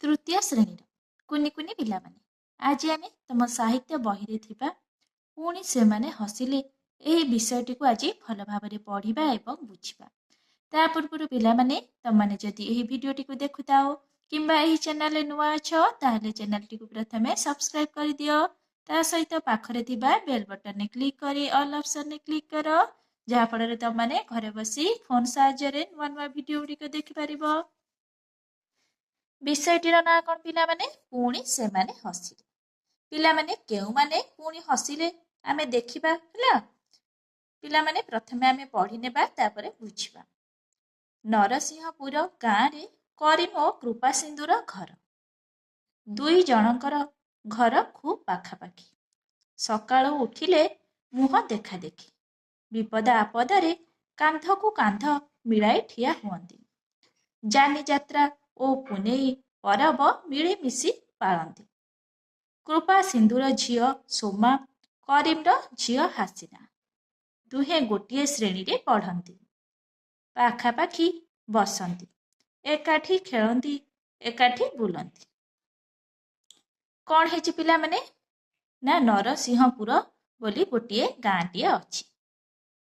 तृतीय श्रेणी कुनी कुनी पिला माने आज आमे तम साहित्य बही थिबा पुणी से माने हसिले एही विषयटी को आज भल भाबरे पढ़िबा एवं बुझिबा। ता पूर्व पिला माने तमाने जदि एही भिडियोटी को देखुताओ किंबा एही चैनल रे नुआ अछो ताहले चैनल टी को प्रथमे सब्सक्राइब कर दियो। ता सहित पाखरे थिबा बेल बटन ने क्लिक करी ऑल ऑप्शन ने क्लिक करो जहा फଳରେ तमाने घरे बसी फोन साहाय्य रे नुआ नुआ भिडियो गुडी को देखि परिबो। विषयटीर ना कौन पिला माने पुणी से माने हसिले पिला माने केउ माने पुणी हसिले आमे देखिबा हला पिला माने प्रथमे आमे पढ़ी नेबा तापरे बुझिबा। नरसिंहपुर गाँ रे करीम ओ कृपा सिंधुर घर दुई जनकर घर खूब पाखापाखी सकाळु उठिले मुह देखा देखी विपद आपदरे कांधकु कांध मिलाई ठिया हुअंती। जानी जात्रा ओ पुनेई परब मिळेमिशी पाळंती। कृपा सिंधुर झियो सोमा करीमर झियो हासिना दुहे गोटिए श्रेणी रे पढ़ंती। पाखापाखी बसंती एकाठी खेलंती एकाठी बुलंती। कौन हेची पिला माने ना नरसिंहपुर बोली गोटिए गाँटीए अछि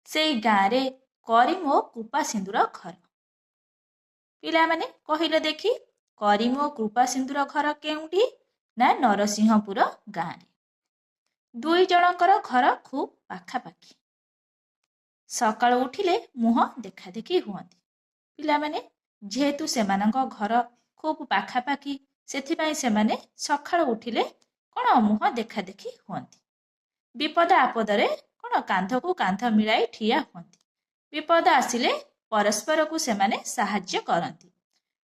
से गाँ रे करीम ओ कृपा सिंधुर घर पिला माने कहिले देखी करीम ओ कृपा सिंधुर घर केउठी ना नरसिंहपुर गाँ रे दुई जनकर घर खूब पाखापाखी सकाळ उठिले मुह देखा देखी हुअंती। पिला माने जेहेतु सेमानंक घर खूब पाखापाखी सेथिपाई सेमाने सकाळ उठिले कोन मुह देखा देखी हुअंती। विपद आपदरे कोन कांधकु कांध मिलाई ठिया हुअंती। विपद आसिले परस्पर को सेमाने साहाय्य करंती।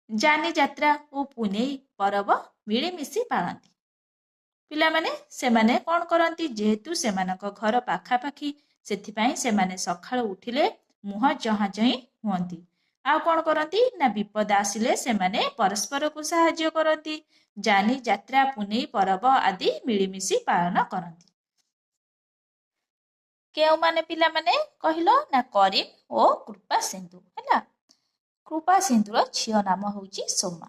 जानी जात्रा ओ पुनेई परब मिळेमिशी पाळंती। पिला माने सेमाने कोन करंती जेहेतु सेमानंक घर पाखापाखी सेथिपाई सेमाने सकाळ उठिले मुह जहा जही हुअंती। आ कोन करंती ना विपद आसिले सेमाने परस्पर को साहाय्य करंती। जानी जात्रा पुनेई परब आदि मिळेमिशी पालन करंती। केउ माने पिला माने कहिलो ना करीम ओ कृपा सिंधु हैला। कृपा सिंधुर झियो नाम होउची सोमा।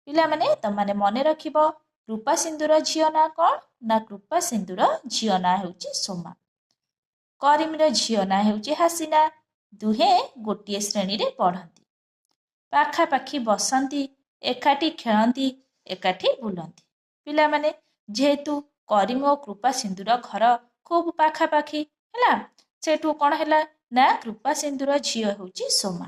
पिला माने तमाने मने रखिबो कृपा सिंधुर झियो ना कोन ना कृपा सिंधुर झियो ना होउची सोमा। करीमर झियो ना होउची हासिना दुहे गोटिए श्रेणी रे पढ़ंती। पाखापाखी बसंती एकाठी खेलंती एकाठी बुलंती। पिला माने जेहेतु करीम ओ कृपा सिंधुर घर खूब पाखापाखी हैला सेठू कोन हैला ना कृपा सिंधुर झियो होउची सोमा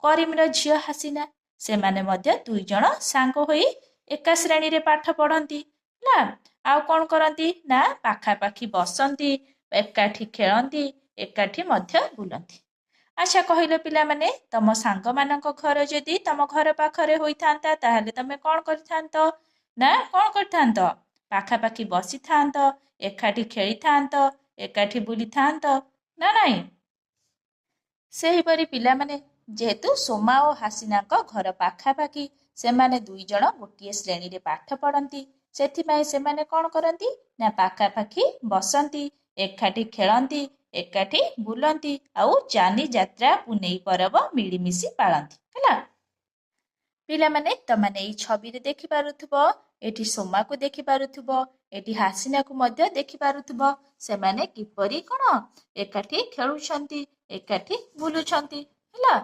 करीमर झियो हासिना सेमाने मध्य दुई जण सांग होई एका श्रेणी रे पाठ पढ़ंती हैला। आउ कोन करंती ना पाखापाखी बसंती एकाठी खेलंती एकाठी मध्य बुलंती। अच्छा कहिले पिला माने तम सांग मानक घर जदि तम घर पाखरे होइथांता ताहले तमे कोन करथांत ना कोन करथांत पाखापाखी बसी थांत एकाठी खेली थांत एकाठी बुली थांत ना नहीं। सेहीपरि पिला माने जेहेतु सोमा ओ हासिनाक घर पाखापाखी सेमाने दुई जण गोटिए श्रेणी रे पाठ पढ़ंती सेथिपाई सेमाने कोन करंती ना पाखापाखी बसंती एकाठी खेलंती एकाठी बुलंती आउ जानी जात्रा पुनेई परब मिळिमिशी पाळंती हैला। पिला माने तमाने एई छवि रे देखि पारुथबो एठी सोमा को देखि पारुथबो एठी हासिना को मध्य देखि पारुथबो सेमाने किपरि कोन एकाठी खेलुछंती एकाठी बुलुछंती हैला।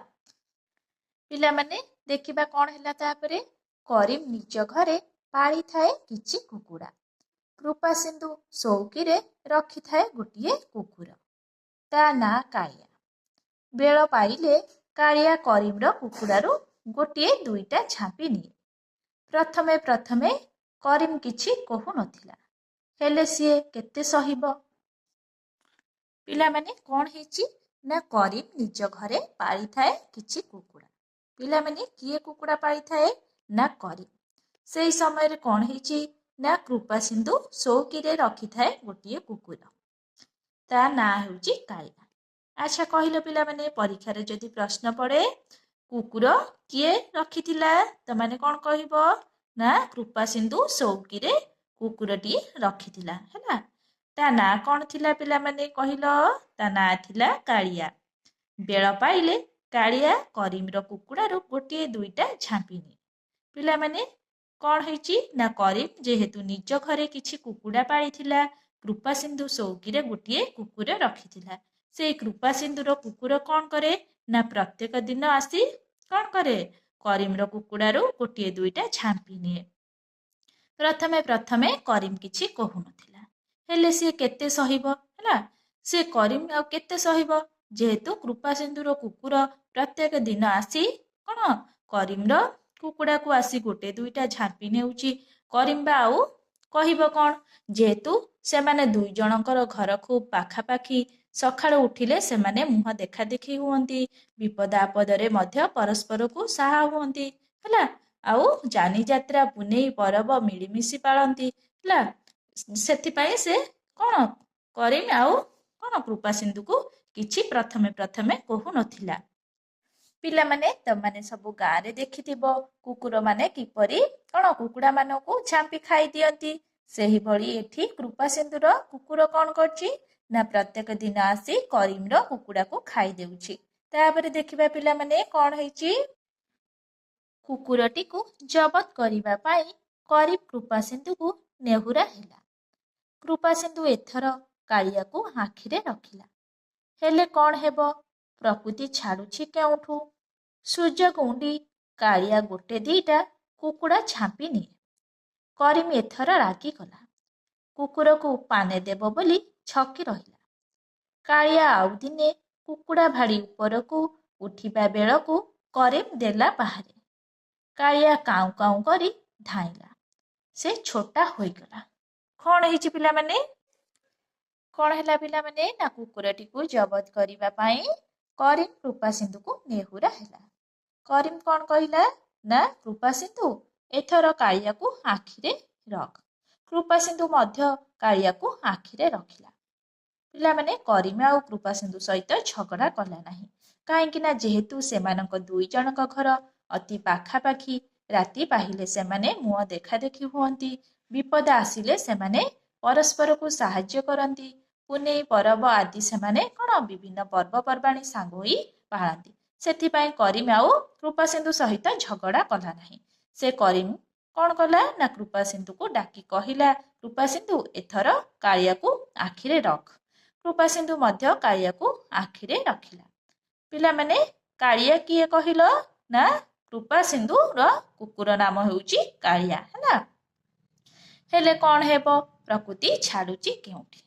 पिला माने देखिबा कोन हैला तापरे करीम निज घरे पाळी थाए किछि कुकुड़ा कृपा सिंधु सौकी रे रखी थाए गोटिए कुकुर ता ना कालिया बेଳ पाइले कालिया करीमर कुकुड़ारू गोटिए दुईटा झांपी निए। प्रथमे प्रथमे करीम किछि कहु नथिला हेले सिए केते सहिब। पिला माने कोन हेची ना करीम निज घरे पाळी थाए किछि कुकुड़ा पिला माने किए कुकुड़ा पाळी थाए ना करीम सेई समय रे कोन हेची ना कृपा सिंधु सौकी रे रखी थाए गोटिए कुकुर ता ना हेउची कालिया। अच्छा कहिलो पिला माने परीक्षा रे जदि प्रश्न पड़े कुकुर किए रखिथिला त माने कोन कहिबो ना कृपा सिंधु सौकी रे कुकुरटी रखिथिला हैला। ता ना कोन थिला पिला माने कहिलो ता ना थिला कालिया बेଳ पाइले कालिया करीमर कुकुड़ारू गोटिए दुईटा झांपी निए ପିଲାମାନେ କ'ଣ ହେଇଛି ନା କରିମ୍ ଯେହେତୁ ନିଜ ଘରେ କିଛି କୁକୁଡ଼ା ପାଳିଥିଲା, କୃପାସିନ୍ଧୁ ସଉକିରେ ଗୋଟିଏ କୁକୁର ରଖିଥିଲା। ସେଇ କୃପାସିନ୍ଧୁର କୁକୁର କ'ଣ କରେ ନା ପ୍ରତ୍ୟେକ ଦିନ ଆସି କ'ଣ କରେ, କରିମ୍ର କୁକୁଡ଼ାରୁ ଗୋଟିଏ ଦୁଇଟା ଝାମ୍ପି ନିଏ। ପ୍ରଥମେ କରିମ୍ କିଛି କହୁନଥିଲା, ହେଲେ ସିଏ କେତେ ସହିବ ହେଲା। ସେ କରିମ୍ ଆଉ କେତେ ସହିବ, ଯେହେତୁ କୃପାସିନ୍ଧୁର କୁକୁର ପ୍ରତ୍ୟେକ ଦିନ ଆସି କ'ଣ କରିମ୍ର କୁକୁଡ଼ାକୁ ଆସି ଗୋଟେ ଦୁଇଟା ଝାମ୍ପି ନେଉଛି, କରିମ୍ ବା ଆଉ କହିବ କ'ଣ, ଯେହେତୁ ସେମାନେ ଦୁଇ ଜଣଙ୍କର ଘର ଖୁବ୍ ପାଖାପାଖି, ସକାଳୁ ଉଠିଲେ ସେମାନେ ମୁହଁ ଦେଖାଦେଖି ହୁଅନ୍ତି, ବିପଦ ଆପଦରେ ମଧ୍ୟ ପରସ୍ପରକୁ ସାହା ହୁଅନ୍ତି ହେଲା। ଆଉ ଯାନିଯାତ୍ରା ପୁନେଇ ପରବ ମିଳିମିଶି ପାଳନ୍ତି ହେଲା। ସେଥିପାଇଁ ସେ କ'ଣ କରିମ୍ ଆଉ କ'ଣ କୃପାସିନ୍ଧୁକୁ କିଛି ପ୍ରଥମେ କହୁନଥିଲା। ପିଲାମାନେ ତମାନେ ସବୁ ଗାଁରେ ଦେଖିଥିବ କୁକୁରମାନେ କିପରି କ'ଣ କୁକୁଡ଼ାମାନଙ୍କୁ ଝାମ୍ପି ଖାଇଦିଅନ୍ତି। ସେହିଭଳି ଏଠି କୃପାସିନ୍ଧୁର କୁକୁର କ'ଣ କରୁଛି ନା ପ୍ରତ୍ୟେକ ଦିନ ଆସି କରିମ୍ର କୁକୁଡ଼ାକୁ ଖାଇଦେଉଛି। ତାପରେ ଦେଖିବା ପିଲାମାନେ କ'ଣ ହେଇଛି, କୁକୁରଟିକୁ ଜବତ କରିବା ପାଇଁ କରିମ୍ କୃପାସିନ୍ଧୁକୁ ନେହୁରା ହେଲା। କୃପାସିନ୍ଧୁ ଏଥର କାଳିଆକୁ ଆଖିରେ ରଖିଲା, ହେଲେ କ'ଣ ହେବ, ପ୍ରକୃତି ଛାଡ଼ୁଛି କେଉଁଠୁ, ସୁଯୋଗ ଉଣ୍ଡି କାଳିଆ ଗୋଟେ ଦିଟା କୁକୁଡ଼ା ଝାମ୍ପି ନିଏ। କରିମ୍ ଏଥର ରାଗିଗଲା, କୁକୁରକୁ ପାନେ ଦେବ ବୋଲି ଛକି ରହିଲା। କାଳିଆ ଆଉ ଦିନେ କୁକୁଡ଼ା ଭାଡ଼ି ଉପରକୁ ଉଠିବା ବେଳକୁ କରିମ୍ ଦେଲା ବାହାରେ। କାଳିଆ କାଉଁ କାଉଁ କରି ଧାଇଁଲା, ସେ ଛୋଟା ହୋଇଗଲା। କ'ଣ ହେଇଛି ପିଲାମାନେ, କ'ଣ ହେଲା ପିଲାମାନେ, ନା କୁକୁରଟିକୁ ଜବତ କରିବା ପାଇଁ କରିମ୍ କୃପାସିନ୍ଧୁକୁ ନେହୁରା ହେଲା। କରିମ୍ କ'ଣ କହିଲା ନା କୃପାସିନ୍ଧୁ ଏଥର କାଳିଆକୁ ଆଖିରେ ରଖ। କୃପାସିନ୍ଧୁ ମଧ୍ୟ କାଳିଆକୁ ଆଖିରେ ରଖିଲା। ପିଲାମାନେ କରିମ୍ ଆଉ କୃପାସିନ୍ଧୁ ସହିତ ଝଗଡ଼ା କଲା ନାହିଁ, କାହିଁକି ନା ଯେହେତୁ ସେମାନଙ୍କ ଦୁଇ ଜଣଙ୍କ ଘର ଅତି ପାଖାପାଖି, ରାତି ପାହିଲେ ସେମାନେ ମୁହଁ ଦେଖାଦେଖି ହୁଅନ୍ତି, ବିପଦ ଆସିଲେ ସେମାନେ ପରସ୍ପରକୁ ସାହାଯ୍ୟ କରନ୍ତି, ପୁନେଇ ପରବ ଆଦି ସେମାନେ କ'ଣ ବିଭିନ୍ନ ପର୍ବପର୍ବାଣୀ ସାଙ୍ଗ ହୋଇ ପାଳନ୍ତି। ସେଥିପାଇଁ କରିମ୍ ଆଉ କୃପାସିନ୍ଧୁ ସହିତ ଝଗଡ଼ା କଲା ନାହିଁ। ସେ କରିମ୍ କ'ଣ କଲା ନା କୃପାସିନ୍ଧୁକୁ ଡାକି କହିଲା, କୃପାସିନ୍ଧୁ ଏଥର କାଳିଆକୁ ଆଖିରେ ରଖ। କୃପାସିନ୍ଧୁ ମଧ୍ୟ କାଳିଆକୁ ଆଖିରେ ରଖିଲା। ପିଲାମାନେ କାଳିଆ କିଏ କହିଲ, ନା କୃପାସିନ୍ଧୁର କୁକୁର ନାମ ହେଉଛି କାଳିଆ ହେଲା। ହେଲେ କ'ଣ ହେବ, ପ୍ରକୃତି ଛାଡ଼ୁଛି କେଉଁଠି।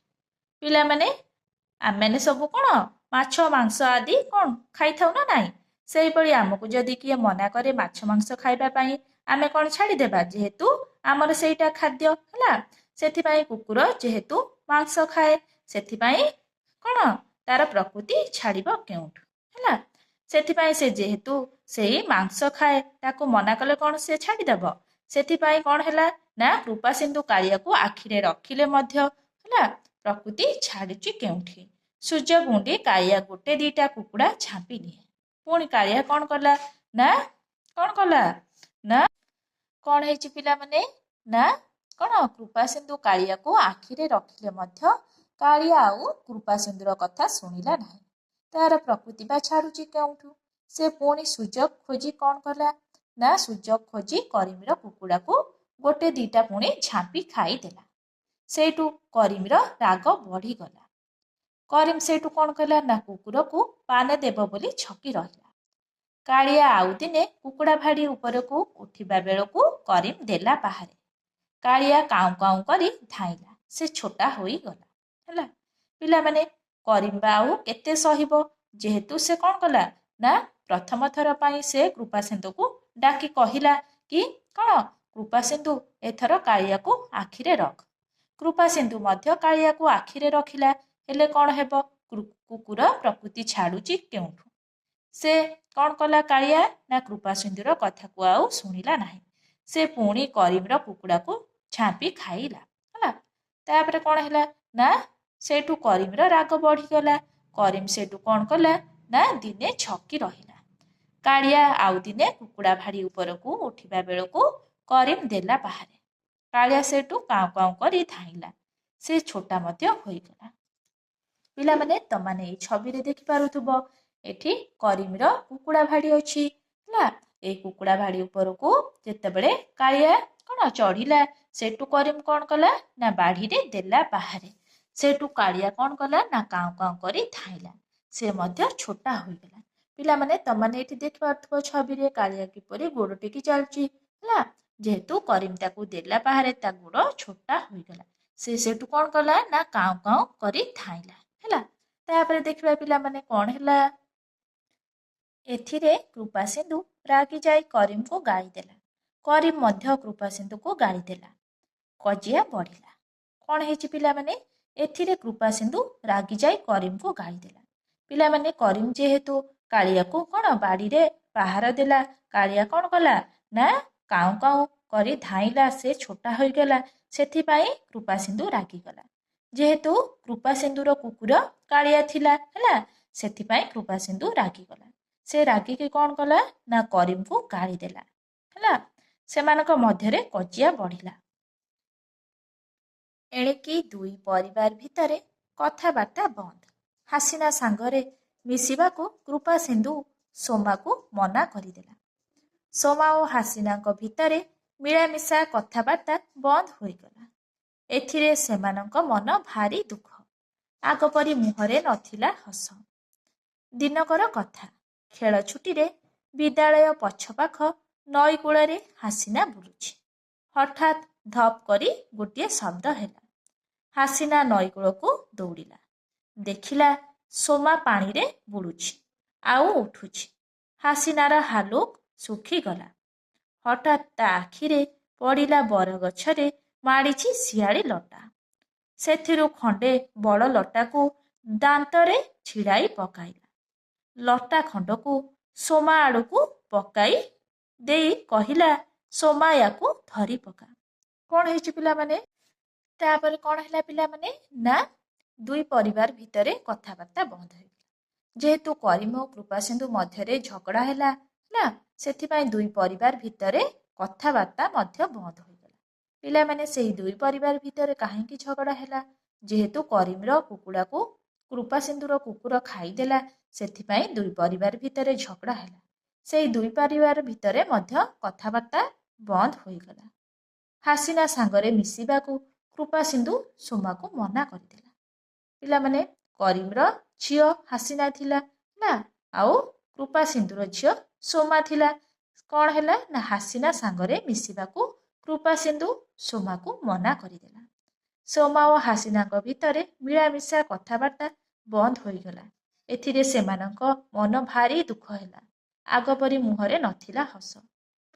ପିଲାମାନେ ଆମେମାନେ ସବୁ କ'ଣ ମାଛ ମାଂସ ଆଦି କ'ଣ ଖାଇଥାଉ ନା ନାହିଁ, ସେହିଭଳି ଆମକୁ ଯଦି କିଏ ମନା କରେ ମାଛ ମାଂସ ଖାଇବା ପାଇଁ, ଆମେ କ'ଣ ଛାଡ଼ିଦେବା, ଯେହେତୁ ଆମର ସେଇଟା ଖାଦ୍ୟ ହେଲା। ସେଥିପାଇଁ କୁକୁର ଯେହେତୁ ମାଂସ ଖାଏ, ସେଥିପାଇଁ କ'ଣ ତାର ପ୍ରକୃତି ଛାଡ଼ିବ କେଉଁଠୁ ହେଲା। ସେଥିପାଇଁ ସେ ଯେହେତୁ ସେଇ ମାଂସ ଖାଏ, ତାକୁ ମନା କଲେ କ'ଣ ସେ ଛାଡ଼ିଦେବ। ସେଥିପାଇଁ କ'ଣ ହେଲା ନା କୃପାସିନ୍ଧୁ କାଳିଆକୁ ଆଖିରେ ରଖିଲେ ମଧ୍ୟ ହେଲା, ପ୍ରକୃତି ଛାଡ଼ୁଛି କେଉଁଠି। ସୁଯୋଗ ଉଣ୍ଡି କାଳିଆ ଗୋଟେ ଦିଟା କୁକୁଡ଼ା ଝାମ୍ପି ନିଏ। ପୁଣି କାଳିଆ କ'ଣ କଲା ନା କ'ଣ ହେଇଛି ପିଲାମାନେ, ନା କ'ଣ କୃପାସିନ୍ଧୁ କାଳିଆକୁ ଆଖିରେ ରଖିଲେ ମଧ୍ୟ କାଳିଆ ଆଉ କୃପାସିନ୍ଧୁର କଥା ଶୁଣିଲା ନାହିଁ। ତାର ପ୍ରକୃତି ବା ଛାଡ଼ୁଛି କେଉଁଠୁ। ସେ ପୁଣି ସୁଯୋଗ ଖୋଜି କ'ଣ କଲା ନା ସୁଯୋଗ ଖୋଜି କରିମ୍ର କୁକୁଡ଼ାକୁ ଗୋଟେ ଦିଟା ପୁଣି ଝାମ୍ପି ଖାଇଦେଲା। ସେଇଠୁ କରିମ୍ର ରାଗ ବଢ଼ିଗଲା। କରିମ୍ ସେଇଠୁ କ'ଣ କଲା ନା କୁକୁରକୁ ପାନେ ଦେବ ବୋଲି ଛକି ରହିଲା। କାଳିଆ ଆଉ ଦିନେ କୁକୁଡ଼ା ଭାଡ଼ି ଉପରକୁ ଉଠିବା ବେଳକୁ କରିମ୍ ଦେଲା ବାହାରେ। କାଳିଆ କାଉଁ କାଉଁ କରି ଧାଇଁଲା, ସେ ଛୋଟା ହୋଇଗଲା ହେଲା। ପିଲାମାନେ କରିମ୍ ବା ଆଉ କେତେ ସହିବ, ଯେହେତୁ ସେ କ'ଣ କଲା ନା ପ୍ରଥମ ଥର ପାଇଁ ସେ କୃପାସିନ୍ଧୁକୁ ଡାକି କହିଲା କି କ'ଣ, କୃପାସିନ୍ଧୁ ଏଥର କାଳିଆକୁ ଆଖିରେ ରଖ। କୃପାସିନ୍ଧୁ ମଧ୍ୟ କାଳିଆକୁ ଆଖିରେ ରଖିଲା, ହେଲେ କ'ଣ ହେବ, କୁକୁର ପ୍ରକୃତି ଛାଡ଼ୁଛି କେଉଁଠୁ। ସେ କ'ଣ କଲା କାଳିଆ ନା କୃପାସିନ୍ଧୁର କଥାକୁ ଆଉ ଶୁଣିଲା ନାହିଁ। ସେ ପୁଣି କରିମ୍ର କୁକୁଡ଼ାକୁ ଝାମ୍ପି ଖାଇଲା ହେଲା। ତାପରେ କ'ଣ ହେଲା ନା ସେଇଠୁ କରିମ୍ର ରାଗ ବଢ଼ିଗଲା। କରିମ୍ ସେଇଠୁ କ'ଣ କଲା ନା ଦିନେ ଛକି ରହିଲା। କାଳିଆ ଆଉ ଦିନେ କୁକୁଡ଼ା ଭାଡ଼ି ଉପରକୁ ଉଠିବା ବେଳକୁ କରିମ୍ ଦେଲା ବାହାରେ। କାଳିଆ ସେଇଠୁ କାଉଁ କାଉଁ କରି ଧାଇଁଲା, ସେ ଛୋଟା ମଧ୍ୟ ହୋଇଗଲା। ପିଲାମାନେ ତମାନେ ଏଇ ଛବିରେ ଦେଖିପାରୁଥିବ, ଏଠି କରିମ୍ର କୁକୁଡ଼ା ଭାଡ଼ି ଅଛି ହେଲା। ଏଇ କୁକୁଡ଼ା ଭାଡ଼ି ଉପରକୁ ଯେତେବେଳେ କାଳିଆ କ'ଣ ଚଢ଼ିଲା, ସେଠୁ କରିମ୍ କ'ଣ କଲା ନା ବାଢ଼ିରେ ଦେଲା ବାହାରେ। ସେଠୁ କାଳିଆ କ'ଣ କଲା ନା କାଉଁ କାଉଁ କରି ଧାଇଁଲା। ସେ ମଧ୍ୟ ଛୋଟା ହୋଇଗଲା। ପିଲାମାନେ ତମାନେ ଏଠି ଦେଖିପାରୁଥିବ ଛବିରେ କାଳିଆ କିପରି ଗୋଡ଼ ଟେକି ଚାଲୁଛି ହେଲା। ଯେହେତୁ କରିମ୍ ତାକୁ ଦେଲା ବାହାରେ ତା ଗୋଡ଼ ଛୋଟା ହୋଇଗଲା। ସେ ସେଠୁ କ'ଣ କଲା ନା କାଉଁ କାଉଁ କରି ଧାଇଁଲା ହେଲା। ତାପରେ ଦେଖିବା ପିଲାମାନେ କ'ଣ ହେଲା। ଏଥିରେ କୃପାସିନ୍ଧୁ ରାଗି ଯାଇ କରିମ୍କୁ ଗାଳି ଦେଲା। କରିମ୍ ମଧ୍ୟ କୃପାସିନ୍ଧୁକୁ ଗାଳି ଦେଲା। କଜିଆ ବଢ଼ିଲା। କ'ଣ ହେଇଛି ପିଲାମାନେ, ଏଥିରେ କୃପାସିନ୍ଧୁ ରାଗି ଯାଇ କରିମ୍କୁ ଗାଳି ଦେଲା। ପିଲାମାନେ କରିମ୍ ଯେହେତୁ କାଳିଆକୁ କ'ଣ ବାଡ଼ିରେ ପାହାର ଦେଲା, କାଳିଆ କ'ଣ କଲା ନା କାଉଁ କାଉଁ କରି ଧାଇଁଲା, ସେ ଛୋଟା ହୋଇଗଲା। ସେଥିପାଇଁ କୃପାସିନ୍ଧୁ ରାଗିଗଲା। ଯେହେତୁ କୃପାସିନ୍ଧୁର କୁକୁର କାଳିଆ ଥିଲା ହେଲା, ସେଥିପାଇଁ କୃପାସିନ୍ଧୁ ରାଗିଗଲା। ସେ ରାଗିକି କ'ଣ କଲା ନା କରିମ୍କୁ ଗାଳି ଦେଲା ହେଲା। ସେମାନଙ୍କ ମଧ୍ୟରେ କଜିଆ ବଢ଼ିଲା। ଏଣିକି ଦୁଇ ପରିବାର ଭିତରେ କଥାବାର୍ତ୍ତା ବନ୍ଦ। ହାସିନା ସାଙ୍ଗରେ ମିଶିବାକୁ କୃପାସିନ୍ଧୁ ସୋମାକୁ ମନା କରିଦେଲା। ସୋମା ଓ ହାସିନାଙ୍କ ଭିତରେ ମିଳାମିଶା କଥାବାର୍ତ୍ତା ବନ୍ଦ ହୋଇଗଲା। ଏଥିରେ ସେମାନଙ୍କ ମନ ଭାରି ଦୁଃଖ। ଆଗ ପରି ମୁହଁରେ ନଥିଲା ହସ। ଦିନକର କଥା, ଖେଳ ଛୁଟିରେ ବିଦ୍ୟାଳୟ ପଛପାଖ ନଈ କୂଳରେ ହାସିନା ବୁଲୁଛି। ହଠାତ୍ ଧପ୍ କରି ଗୋଟିଏ ଶବ୍ଦ ହେଲା। ହାସିନା ନଈକୂଳକୁ ଦୌଡ଼ିଲା। ଦେଖିଲା ସୋମା ପାଣିରେ ବୁଡ଼ୁଛି ଆଉ ଉଠୁଛି। ହାସିନାର ହାଲୁକ ଶୁଖିଗଲା। ହଠାତ୍ ତା ଆଖିରେ ପଡ଼ିଲା ବରଗଛରେ ମାଡ଼ିଛି ଶିଆଳି ଲଟା। ସେଥିରୁ ଖଣ୍ଡେ ବଡ଼ ଲଟାକୁ ଦାନ୍ତରେ ଛିଡ଼ାଇ ପକାଇଲା। ଲଟା ଖଣ୍ଡକୁ ସୋମା ଆଡ଼କୁ ପକାଇ ଦେଇ କହିଲା, ସୋମା ୟାକୁ ଧରି ପକା। କ'ଣ ହେଇଛି ପିଲାମାନେ? ତାପରେ କ'ଣ ହେଲା ପିଲାମାନେ ନା ଦୁଇ ପରିବାର ଭିତରେ କଥାବାର୍ତ୍ତା ବନ୍ଦ ହୋଇଗଲା। ଯେହେତୁ କରିମ୍ ଓ କୃପାସିନ୍ଧୁ ମଧ୍ୟରେ ଝଗଡ଼ା ହେଲା ନା, ସେଥିପାଇଁ ଦୁଇ ପରିବାର ଭିତରେ କଥାବାର୍ତ୍ତା ମଧ୍ୟ ବନ୍ଦ ହୋଇଗଲା। ପିଲାମାନେ ସେହି ଦୁଇ ପରିବାର ଭିତରେ କାହିଁକି ଝଗଡ଼ା ହେଲା? ଯେହେତୁ କରିମ୍ର କୁକୁଡ଼ାକୁ କୃପାସିନ୍ଧୁର କୁକୁର ଖାଇଦେଲା, ସେଥିପାଇଁ ଦୁଇ ପରିବାର ଭିତରେ ଝଗଡ଼ା ହେଲା। ସେହି ଦୁଇ ପରିବାର ଭିତରେ ମଧ୍ୟ କଥାବାର୍ତ୍ତା ବନ୍ଦ ହୋଇଗଲା। ହାସିନା ସାଙ୍ଗରେ ମିଶିବାକୁ କୃପାସିନ୍ଧୁ ସୋମାକୁ ମନା କରିଦେଲା। ପିଲାମାନେ କରିମ୍ର ଝିଅ ହାସିନା ଥିଲା ନା, ଆଉ କୃପାସିନ୍ଧୁର ଝିଅ ସୋମା ଥିଲା। କ'ଣ ହେଲା ନା ହାସିନା ସାଙ୍ଗରେ ମିଶିବାକୁ କୃପାସିନ୍ଧୁ ସୋମାକୁ ମନା କରିଦେଲା। ସୋମା ଓ ହାସିନାଙ୍କ ଭିତରେ ମିଳାମିଶା କଥାବାର୍ତ୍ତା ବନ୍ଦ ହୋଇଗଲା। ଏଥିରେ ସେମାନଙ୍କ ମନ ଭାରି ଦୁଃଖ ହେଲା। ଆଗ ପରି ମୁହଁରେ ନଥିଲା ହସ।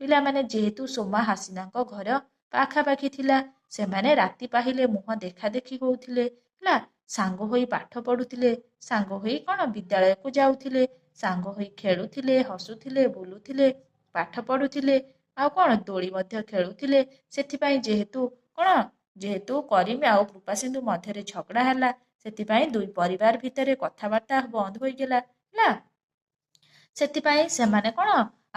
ପିଲାମାନେ ଯେହେତୁ ସୋମା ହାସିନାଙ୍କ ଘର ପାଖାପାଖି ଥିଲା, ସେମାନେ ରାତି ପାହିଲେ ମୁହଁ ଦେଖାଦେଖି ହେଉଥିଲେ ହେଲା। ସାଙ୍ଗ ହୋଇ ପାଠ ପଢ଼ୁଥିଲେ, ସାଙ୍ଗ ହୋଇ କ'ଣ ବିଦ୍ୟାଳୟକୁ ଯାଉଥିଲେ, ସାଙ୍ଗ ହୋଇ ଖେଳୁଥିଲେ, ହସୁଥିଲେ, ବୁଲୁଥିଲେ, ପାଠ ପଢ଼ୁଥିଲେ, ଆଉ କ'ଣ ଦୋଳି ମଧ୍ୟ ଖେଳୁଥିଲେ। ସେଥିପାଇଁ ଯେହେତୁ କରିମ୍ ଆଉ କୃପାସିନ୍ଧୁ ମଧ୍ୟରେ ଝଗଡ଼ା ହେଲା, ସେଥିପାଇଁ ଦୁଇ ପରିବାର ଭିତରେ କଥାବାର୍ତ୍ତା ବନ୍ଦ ହୋଇଗଲା ହେଲା। ସେଥିପାଇଁ ସେମାନେ କ'ଣ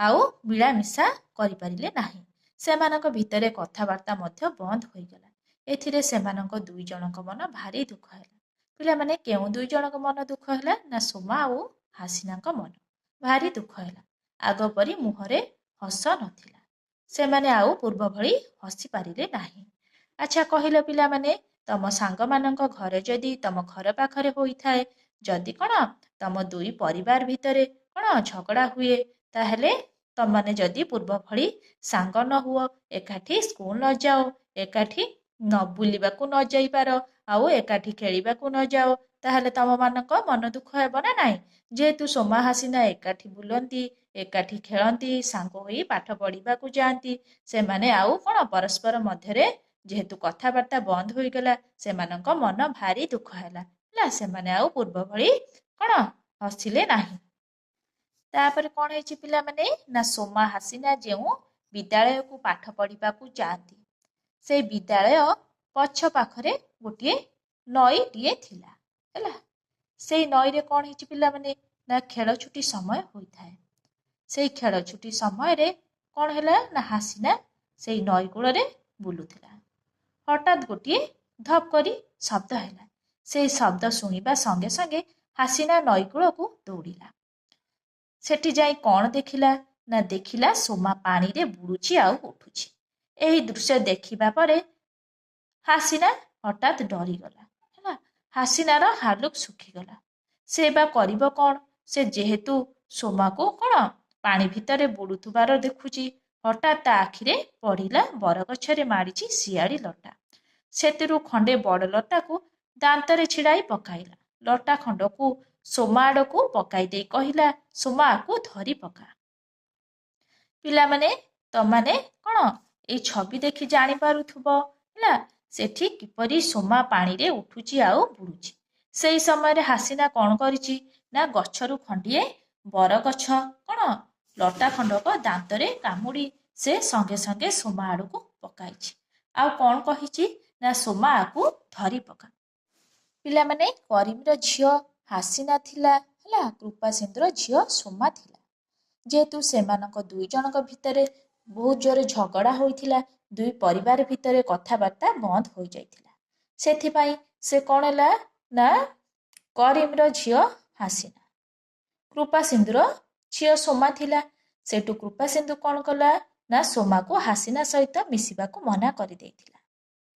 ଆଉ ମିଳାମିଶା କରିପାରିଲେ ନାହିଁ। ସେମାନଙ୍କ ଭିତରେ କଥାବାର୍ତ୍ତା ମଧ୍ୟ ବନ୍ଦ ହୋଇଗଲା। ଏଥିରେ ସେମାନଙ୍କ ଦୁଇ ଜଣଙ୍କ ମନ ଭାରି ଦୁଃଖ ହେଲା। ପିଲାମାନେ କେଉଁ ଦୁଇ ଜଣଙ୍କ ମନ ଦୁଃଖ ହେଲା ନା ସୋମା ଆଉ ହାସିନାଙ୍କ ମନ ଭାରି ଦୁଃଖ ହେଲା। ଆଗ ପରି ମୁହଁରେ ହସ ନଥିଲା। ସେମାନେ ଆଉ ପୂର୍ବ ଭଳି ହସି ପାରିଲେ ନାହିଁ। ଆଚ୍ଛା କହିଲ ପିଲାମାନେ, ତମ ସାଙ୍ଗମାନଙ୍କ ଘରେ ଯଦି ତମ ଘର ପାଖରେ ହୋଇଥାଏ, ଯଦି କ'ଣ ତମ ଦୁଇ ପରିବାର ଭିତରେ କ'ଣ ଝଗଡ଼ା ହୁଏ, ତାହେଲେ ତମମାନେ ଯଦି ପୂର୍ବ ଭଳି ସାଙ୍ଗ ନ ହୁଅ, ଏକାଠି ସ୍କୁଲ ନ ଯାଅ, ଏକାଠି ନ ବୁଲିବାକୁ ନ ଯାଇପାର, ଆଉ ଏକାଠି ଖେଳିବାକୁ ନ ଯାଅ, ତାହେଲେ ତମମାନଙ୍କ ମନ ଦୁଃଖ ହେବ ନା ନାହିଁ? ଯେହେତୁ ସୋମା ହାସିନା ଏକାଠି ବୁଲନ୍ତି, ଏକାଠି ଖେଳନ୍ତି, ସାଙ୍ଗ ହୋଇ ପାଠ ପଢ଼ିବାକୁ ଯାଆନ୍ତି, ସେମାନେ ଆଉ କ'ଣ ପରସ୍ପର ମଧ୍ୟରେ ଯେହେତୁ କଥାବାର୍ତ୍ତା ବନ୍ଦ ହୋଇଗଲା, ସେମାନଙ୍କ ମନ ଭାରି ଦୁଃଖ ହେଲା। ସେମାନେ ଆଉ ପୂର୍ବ ଭଳି କ'ଣ ହସିଲେ ନାହିଁ। ତାପରେ କ'ଣ ହେଇଛି ପିଲାମାନେ ନା ସୋମା ହାସିନା ଯେଉଁ ବିଦ୍ୟାଳୟକୁ ପାଠ ପଢ଼ିବାକୁ ଯାଆନ୍ତି, ସେଇ ବିଦ୍ୟାଳୟ ପଛ ପାଖରେ ଗୋଟିଏ ନଈଟିଏ ଥିଲା ହେଲା। ସେଇ ନଈରେ କ'ଣ ହେଇଛି ପିଲାମାନେ ନା ଖେଳ ଛୁଟି ସମୟ ହୋଇଥାଏ। ସେଇ ଖେଳ ଛୁଟି ସମୟରେ କ'ଣ ହେଲା ନା ହାସିନା ସେଇ ନଈ କୂଳରେ ବୁଲୁଥିଲା। ହଠାତ୍ ଗୋଟିଏ ଧପ୍ କରି ଶବ୍ଦ ହେଲା। ସେଇ ଶବ୍ଦ ଶୁଣିବା ସଙ୍ଗେ ସଙ୍ଗେ ହାସିନା ନଈ କୂଳକୁ ଦୌଡ଼ିଲା। ସେଠି ଯାଇ କ'ଣ ଦେଖିଲା ନା ଦେଖିଲା ସୋମା ପାଣିରେ ବୁଡୁଛି ଆଉ ଉଠୁଛି। ଏହି ଦୃଶ୍ୟ ଦେଖିବା ପରେ ହାସିନା ହଠାତ୍ ଡରିଗଲା ହେଲା। ହାସିନାର ହାଲୁକ ଶୁଖିଗଲା। ସେ ବା କରିବ କ'ଣ? ସେ ଯେହେତୁ ସୋମାକୁ କ'ଣ ପାଣି ଭିତରେ ବୁଡୁଥିବାର ଦେଖୁଛି, ହଠାତ୍ ତା ଆଖିରେ ପଡ଼ିଲା ବରଗଛରେ ମାଡ଼ିଛି ଶିଆଳି ଲଟା। ସେଥିରୁ ଖଣ୍ଡେ ବଡ଼ ଲଟାକୁ ଦାନ୍ତରେ ଛିଡ଼ାଇ ପକାଇଲା। ଲଟା ଖଣ୍ଡକୁ ସୋମା ଆଡ଼କୁ ପକାଇ ଦେଇ କହିଲା, ସୋମା ଆକୁ ଧରି ପକା। ପିଲାମାନେ, ତମାନେ କ'ଣ ଏଇ ଛବି ଦେଖି ଜାଣିପାରୁଥିବ ହେଲା ସେଠି କିପରି ସୋମା ପାଣିରେ ଉଠୁଛି ଆଉ ବୁଡୁଛି। ସେଇ ସମୟରେ ହାସିନା କ'ଣ କରିଛି ନା ଗଛରୁ ଖଣ୍ଡିଏ ବରଗଛ କ'ଣ ଲଟା ଖଣ୍ଡକ ଦାନ୍ତରେ କାମୁଡ଼ି ସେ ସଙ୍ଗେ ସଙ୍ଗେ ସୋମା ଆଡ଼କୁ ପକାଇଛି। ଆଉ କ'ଣ କହିଛି ନା ସୋମା ଆକୁ ଧରି ପକା। ପିଲାମାନେ, କରିମର ଝିଅ ହାସିନା ଥିଲା ହେଲା, କୃପାସିନ୍ଧୁର ଝିଅ ସୋମା ଥିଲା। ଯେହେତୁ ସେମାନଙ୍କ ଦୁଇ ଜଣଙ୍କ ଭିତରେ ବହୁତ ଜୋରେ ଝଗଡ଼ା ହୋଇଥିଲା, ଦୁଇ ପରିବାର ଭିତରେ କଥାବାର୍ତ୍ତା ବନ୍ଦ ହୋଇଯାଇଥିଲା। ସେଥିପାଇଁ ସେ କ'ଣ ହେଲା ନା କରିମର ଝିଅ ହାସିନା, କୃପାସିନ୍ଧୁର ଝିଅ ସୋମା ଥିଲା। ସେଠୁ କୃପାସିନ୍ଧୁ କ'ଣ କଲା ନା ସୋମାକୁ ହାସିନା ସହିତ ମିଶିବାକୁ ମନା କରିଦେଇଥିଲା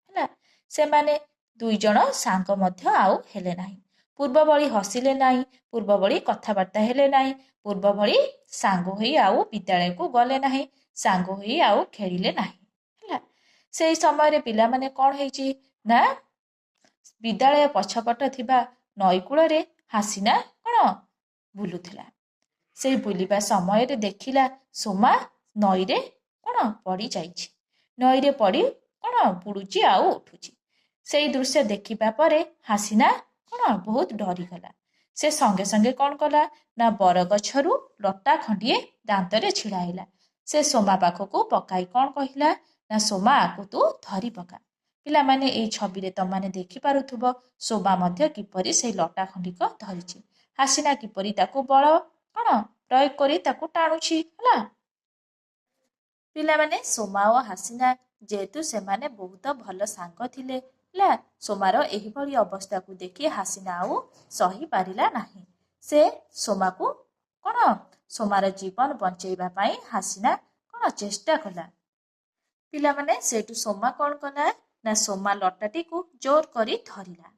ହେଲା। ସେମାନେ ଦୁଇ ଜଣ ସାଙ୍ଗ ମଧ୍ୟ ଆଉ ହେଲେ ନାହିଁ। ପୂର୍ବ ଭଳି ହସିଲେ ନାହିଁ, ପୂର୍ବ ଭଳି କଥାବାର୍ତ୍ତା ହେଲେ ନାହିଁ, ପୂର୍ବ ଭଳି ସାଙ୍ଗ ହୋଇ ଆଉ ବିଦ୍ୟାଳୟକୁ ଗଲେ ନାହିଁ, ସାଙ୍ଗ ହୋଇ ଆଉ ଖେଳିଲେ ନାହିଁ ହେଲା। ସେଇ ସମୟରେ ପିଲାମାନେ କ'ଣ ହେଇଛି ନା ବିଦ୍ୟାଳୟ ପଛପଟ ଥିବା ନଈ କୂଳରେ ହାସିନା କ'ଣ ବୁଲୁଥିଲା। ସେଇ ବୁଲିବା ସମୟରେ ଦେଖିଲା ସୋମା ନଈରେ କ'ଣ ପଡ଼ିଯାଇଛି। ନଈରେ ପଡ଼ି କ'ଣ ବୁଡୁଛି ଆଉ ଉଠୁଛି। ସେଇ ଦୃଶ୍ୟ ଦେଖିବା ପରେ ହାସିନା କ'ଣ ବହୁତ ଡରିଗଲା। ସେ ସଙ୍ଗେ ସଙ୍ଗେ କ'ଣ କଲା ନା ବରଗଛରୁ ଲଟା ଖଣ୍ଡିଏ ଦାନ୍ତରେ ଛିଡ଼ାଇଲା। ସେ ସୋମା ପାଖକୁ ପକାଇ କ'ଣ କହିଲା ନା ସୋମା ଆକୁ ତୁ ଧରି ପକା। ପିଲାମାନେ, ଏଇ ଛବିରେ ତମାନେ ଦେଖିପାରୁଥିବ ସୋମା ମଧ୍ୟ କିପରି ସେଇ ଲଟା ଖଣ୍ଡିକ ଧରିଛି। ହାସିନା କିପରି ତାକୁ ବଳ କ'ଣ ପ୍ରୟୋଗ କରି ତାକୁ ଟାଣୁଛି ହେଲା। ପିଲାମାନେ, ସୋମା ଓ ହାସିନା ଯେହେତୁ ସେମାନେ ବହୁତ ଭଲ ସାଙ୍ଗ ଥିଲେ ହେଲା, ସୋମାର ଏହିଭଳି ଅବସ୍ଥାକୁ ଦେଖି ହାସିନା ଆଉ ସହି ପାରିଲା ନାହିଁ। ସେ ସୋମାକୁ କ'ଣ ସୋମାର ଜୀବନ ବଞ୍ଚେଇବା ପାଇଁ ହାସିନା କ'ଣ ଚେଷ୍ଟା କଲା। ପିଲାମାନେ, ସେଠୁ ସୋମା କ'ଣ କଲା ନା ସୋମା ଲଟାଟିକୁ ଜୋର କରି ଧରିଲା।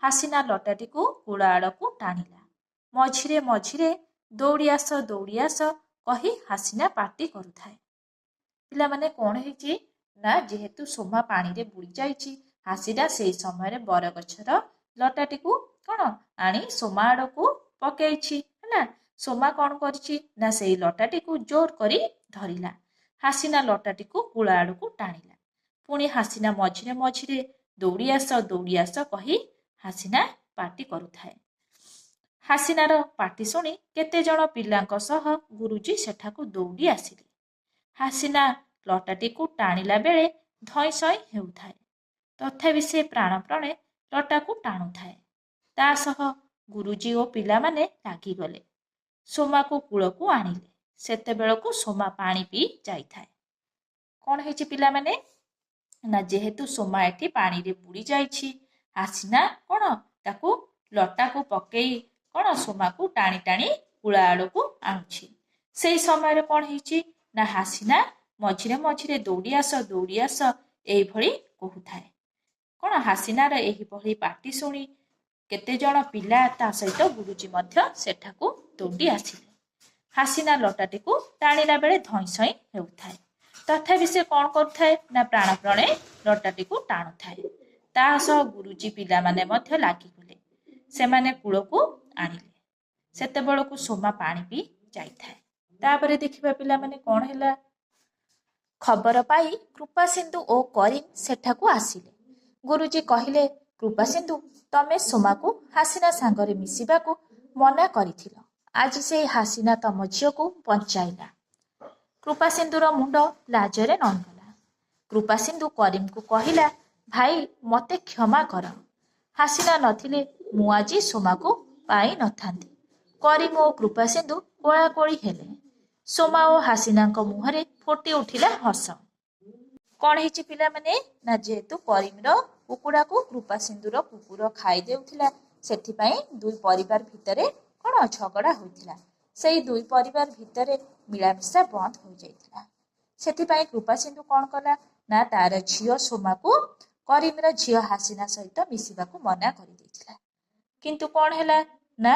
ହାସିନା ଲଟାଟିକୁ କୂଳ ଆଡ଼କୁ ଟାଣିଲା। ମଝିରେ ମଝିରେ ଦୌଡ଼ି ଆସ କହି ହାସିନା ପାଟି କରୁଥାଏ। ପିଲାମାନେ, କ'ଣ ହେଇଛି ନା ଯେହେତୁ ସୋମା ପାଣିରେ ବୁଡ଼ି ଯାଇଛି, ହାସିନା ସେଇ ସମୟରେ ବରଗଛର ଲଟାଟିକୁ କ'ଣ ଆଣି ସୋମା ଆଡ଼କୁ ପକେଇଛି ହେଲା। ସୋମା କ'ଣ କରିଛି ନା ସେଇ ଲଟାଟିକୁ ଜୋର କରି ଧରିଲା। ହାସିନା ଲଟାଟିକୁ କୂଳ ଆଡ଼କୁ ଟାଣିଲା। ପୁଣି ହାସିନା ମଝିରେ ମଝିରେ ଦୌଡ଼ି ଆସ କହି ହାସିନା ପାଟି କରୁଥାଏ। ହାସିନାର ପାଟି ଶୁଣି କେତେଜଣ ପିଲାଙ୍କ ସହ ଗୁରୁଜୀ ସେଠାକୁ ଦୌଡ଼ି ଆସିଲେ। ହାସିନା ଲଟାଟିକୁ ଟାଣିଲା ବେଳେ ଧଇଁ ସଇଁ ହେଉଥାଏ, ତଥାପି ସେ ପ୍ରାଣପଣେ ଲଟାକୁ ଟାଣୁଥାଏ। ତା ସହ ଗୁରୁଜୀ ଓ ପିଲାମାନେ ଲାଗିଗଲେ, ସୋମାକୁ କୂଳକୁ ଆଣିଲେ। ସେତେବେଳକୁ ସୋମା ପାଣି ପିଇ ଯାଇଥାଏ। କ'ଣ ହେଇଛି ପିଲାମାନେ ନା ଯେହେତୁ ସୋମା ଏଠି ପାଣିରେ ବୁଡ଼ି ଯାଇଛି, ହାସିନା କ'ଣ ତାକୁ ଲଟାକୁ ପକେଇ କ'ଣ ସୋମାକୁ ଟାଣି ଟାଣି କୂଳ ଆଡ଼କୁ ଆଣୁଛି। ସେଇ ସମୟରେ କ'ଣ ହେଇଛି ନା ହାସିନା ମଝିରେ ମଝିରେ ଦୌଡ଼ି ଆସ ଏଇଭଳି କହୁଥାଏ। କ'ଣ ହାସିନାର ଏହିଭଳି ପାଟି ଶୁଣି କେତେଜଣ ପିଲା ତା ସହିତ ଗୁରୁଜୀ ମଧ୍ୟ ସେଠାକୁ ଦୌଡ଼ି ଆସିଲେ। ହାସିନା ଲଟାଟିକୁ ଟାଣିଲା ବେଳେ ଧଇଁ ସଇଁ ହେଉଥାଏ, ତଥାପି ସେ କ'ଣ କରୁଥାଏ ନା ପ୍ରାଣପଣେ ଲଟାଟିକୁ ଟାଣୁଥାଏ। ତା ସହ ଗୁରୁଜୀ ପିଲାମାନେ ମଧ୍ୟ ଲାଗିଗଲେ, ସେମାନେ କୂଳକୁ ଆଣିଲେ। ସେତେବେଳକୁ ସୋମା ପାଣି ପିଇ ଯାଇଥାଏ। ତାପରେ ଦେଖିବା ପିଲାମାନେ କ'ଣ ହେଲା। ଖବର ପାଇ କୃପାସିନ୍ଧୁ ଓ କରିମ ସେଠାକୁ ଆସିଲେ। ଗୁରୁଜୀ କହିଲେ, କୃପାସିନ୍ଧୁ, ତମେ ସୋମାକୁ ହାସିନା ସାଙ୍ଗରେ ମିଶିବାକୁ ମନା କରିଥିଲ। ଆଜି ସେଇ ହାସିନା ତମ ଝିଅକୁ ବଞ୍ଚାଇଲା। କୃପାସିନ୍ଧୁର ମୁଣ୍ଡ ଲାଜରେ ନଇଁଗଲା। କୃପାସିନ୍ଧୁ କରିମକୁ କହିଲା, ଭାଇ, ମୋତେ କ୍ଷମା କର। ହାସିନା ନଥିଲେ ମୁଁ ଆଜି ସୋମାକୁ ପାଇ ନଥାନ୍ତି। କରିମ ଓ କୃପାସିନ୍ଧୁ କୋଳାକୋଳି ହେଲେ। ସୋମା ଓ ହାସିନାଙ୍କ ମୁହଁରେ ଫୁଟି ଉଠିଲା ହସ। କ'ଣ ହେଇଛି ପିଲାମାନେ ନା ଯେହେତୁ କରିମର କୁକୁଡ଼ାକୁ କୃପାସିନ୍ଧୁର କୁକୁର ଖାଇ ଦେଉଥିଲା, ସେଥିପାଇଁ ଦୁଇ ପରିବାର ଭିତରେ କ'ଣ ଝଗଡ଼ା ହୋଇଥିଲା। ସେଇ ଦୁଇ ପରିବାର ଭିତରେ ମିଳାମିଶା ବନ୍ଦ ହୋଇଯାଇଥିଲା। ସେଥିପାଇଁ କୃପାସିନ୍ଧୁ କ'ଣ କଲା ନା ତାର ଝିଅ ସୋମାକୁ କରିମର ଝିଅ ହାସିନା ସହିତ ମିଶିବାକୁ ମନା କରିଦେଇଥିଲା। କିନ୍ତୁ କ'ଣ ହେଲା ନା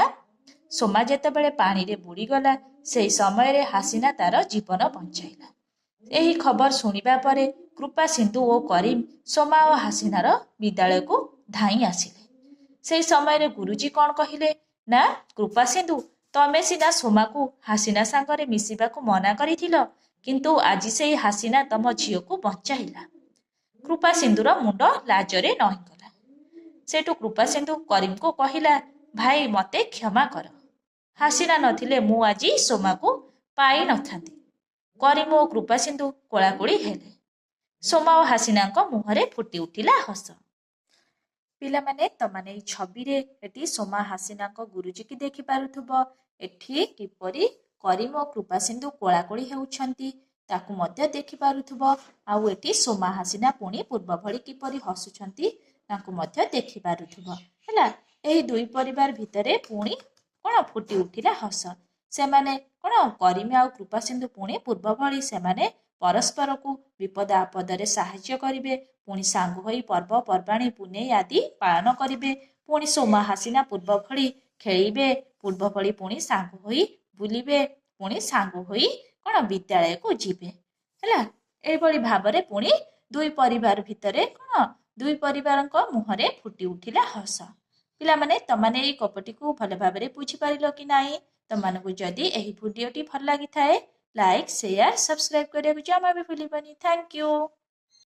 ସୋମା ଯେତେବେଳେ ପାଣିରେ ବୁଡ଼ିଗଲା ସେହି ସମୟରେ ହାସିନା ତାର ଜୀବନ ବଞ୍ଚାଇଲା। ଏହି ଖବର ଶୁଣିବା ପରେ କୃପାସିନ୍ଧୁ ଓ କରିମ ସୋମା ଓ ହାସିନାର ବିଦ୍ୟାଳୟକୁ ଧାଇଁ ଆସିଲେ। ସେହି ସମୟରେ ଗୁରୁଜୀ କ'ଣ କହିଲେ ନା କୃପାସିନ୍ଧୁ ତମେ ସିନା ସୋମାକୁ ହାସିନା ସାଙ୍ଗରେ ମିଶିବାକୁ ମନା କରିଥିଲ, କିନ୍ତୁ ଆଜି ସେହି ହାସିନା ତମ ଝିଅକୁ ବଞ୍ଚାଇଲା। କୃପାସିନ୍ଧୁର ମୁଣ୍ଡ ଲାଜରେ ନଇଁଗଲା। ସେଠୁ କୃପାସିନ୍ଧୁ କରିମକୁ କହିଲା, ଭାଇ ମୋତେ କ୍ଷମା କର। ହାସିନା ନଥିଲେ ମୁଁ ଆଜି ସୋମାକୁ ପାଇନଥାନ୍ତି। କରିମ ଓ କୃପାସିନ୍ଧୁ କୋଳାକୁଳି ହେଲେ। ସୋମା ଓ ହାସିନାଙ୍କ ମୁହଁରେ ଫୁଟି ଉଠିଲା ହସ। ପିଲାମାନେ ତମାନେ ଏଇ ଛବିରେ ଏଠି ସୋମା ହାସିନାଙ୍କ ଗୁରୁଜୀକି ଦେଖିପାରୁଥିବ। ଏଠି କିପରି କରିମ ଓ କୃପାସିନ୍ଧୁ କୋଳାକୁଳି ହେଉଛନ୍ତି ତାକୁ ମଧ୍ୟ ଦେଖିପାରୁଥିବ। ଆଉ ଏଠି ସୋମା ହାସିନା ପୁଣି ପୂର୍ବ ଭଳି କିପରି ହସୁଛନ୍ତି ତାଙ୍କୁ ମଧ୍ୟ ଦେଖିପାରୁଥିବ। ହେଲା, ଏହି ଦୁଇ ପରିବାର ଭିତରେ ପୁଣି କ'ଣ ଫୁଟି ଉଠିଲା ହସ। ସେମାନେ କ'ଣ କରିମ ଆଉ କୃପାସିନ୍ଧୁ ପୁଣି ପୂର୍ବ ଭଳି ସେମାନେ ପରସ୍ପରକୁ ବିପଦ ଆପଦରେ ସାହାଯ୍ୟ କରିବେ। ପୁଣି ସାଙ୍ଗ ହୋଇ ପର୍ବପର୍ବାଣୀ ପୁନେଇ ଆଦି ପାଳନ କରିବେ। ପୁଣି ସୋମା ହାସିନା ପୂର୍ବ ଭଳି ଖେଳିବେ, ପୂର୍ବ ଭଳି ପୁଣି ସାଙ୍ଗ ହୋଇ ବୁଲିବେ, ପୁଣି ସାଙ୍ଗ ହୋଇ କ'ଣ ବିଦ୍ୟାଳୟକୁ ଯିବେ। ହେଲା, ଏଇଭଳି ଭାବରେ ପୁଣି ଦୁଇ ପରିବାର ଭିତରେ କ'ଣ ଦୁଇ ପରିବାରଙ୍କ ମୁହଁରେ ଫୁଟି ଉଠିଲା ହସ। ପିଲାମାନେ ତମାନେ ଏଇ ଗପଟିକୁ ଭଲ ଭାବରେ ବୁଝିପାରିଲ କି ନାହିଁ? ତମାନଙ୍କୁ ଯଦି ଏହି ଭିଡ଼ିଓଟି ଭଲ ଲାଗିଥାଏ ଲାଇକ୍, ସେୟାର, ସବସ୍କ୍ରାଇବ୍ କରିବାକୁ ଜମା ବି ଭୁଲିବନି। Thank you.